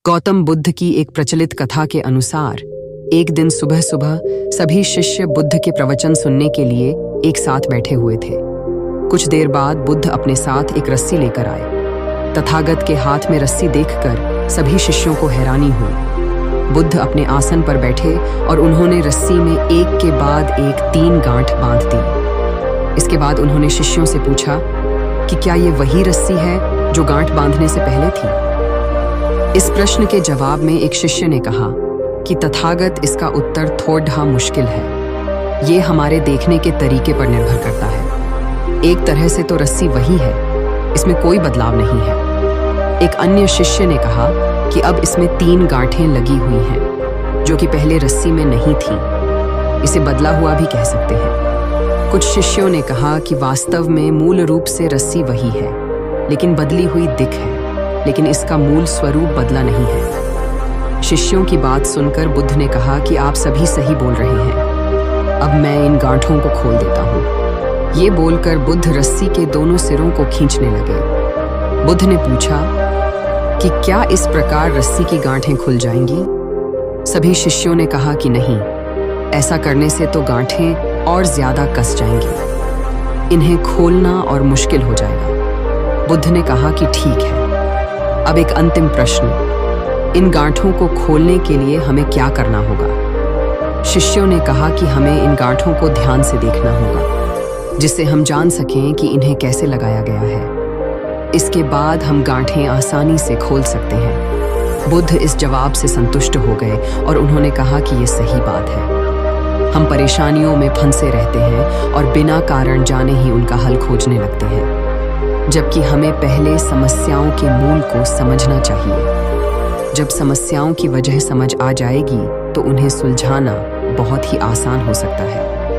गौतम बुद्ध की एक प्रचलित कथा के अनुसार एक दिन सुबह सुबह सभी शिष्य बुद्ध के प्रवचन सुनने के लिए एक साथ बैठे हुए थे। कुछ देर बाद बुद्ध अपने साथ एक रस्सी लेकर आए। तथागत के हाथ में रस्सी देखकर सभी शिष्यों को हैरानी हुई। बुद्ध अपने आसन पर बैठे और उन्होंने रस्सी में एक के बाद एक 3 गांठ बांध दी। इसके बाद उन्होंने शिष्यों से पूछा कि क्या ये वही रस्सी है जो गांठ बांधने से पहले थी। इस प्रश्न के जवाब में एक शिष्य ने कहा कि तथागत, इसका उत्तर थोड़ा मुश्किल है। ये हमारे देखने के तरीके पर निर्भर करता है। एक तरह से तो रस्सी वही है, इसमें कोई बदलाव नहीं है। एक अन्य शिष्य ने कहा कि अब इसमें 3 गांठें लगी हुई हैं, जो कि पहले रस्सी में नहीं थी। इसे बदला हुआ भी कह सकते हैं। कुछ शिष्यों ने कहा कि वास्तव में मूल रूप से रस्सी वही है, लेकिन बदली हुई दिख है, लेकिन इसका मूल स्वरूप बदला नहीं है। शिष्यों की बात सुनकर बुद्ध ने कहा कि आप सभी सही बोल रहे हैं। अब मैं इन गांठों को खोल देता हूँ। ये बोलकर बुद्ध रस्सी के दोनों सिरों को खींचने लगे। बुद्ध ने पूछा कि क्या इस प्रकार रस्सी की गांठें खुल जाएंगी? सभी शिष्यों ने कहा कि नहीं, ऐसा करने से तो गांठें और ज्यादा कस जाएंगी। इन्हें खोलना और मुश्किल हो जाएगा। बुद्ध ने कहा कि ठीक है। अब एक अंतिम प्रश्न, इन गांठों को खोलने के लिए हमें क्या करना होगा? शिष्यों ने कहा कि हमें इन गांठों को ध्यान से देखना होगा, जिससे हम जान सकें कि इन्हें कैसे लगाया गया है। इसके बाद हम गांठें आसानी से खोल सकते हैं। बुद्ध इस जवाब से संतुष्ट हो गए और उन्होंने कहा कि यह सही बात है। हम परेशानियों में फंसे रहते हैं और बिना कारण जाने ही उनका हल खोजने लगते हैं, जबकि हमें पहले समस्याओं के मूल को समझना चाहिए। जब समस्याओं की वजह समझ आ जाएगी तो उन्हें सुलझाना बहुत ही आसान हो सकता है।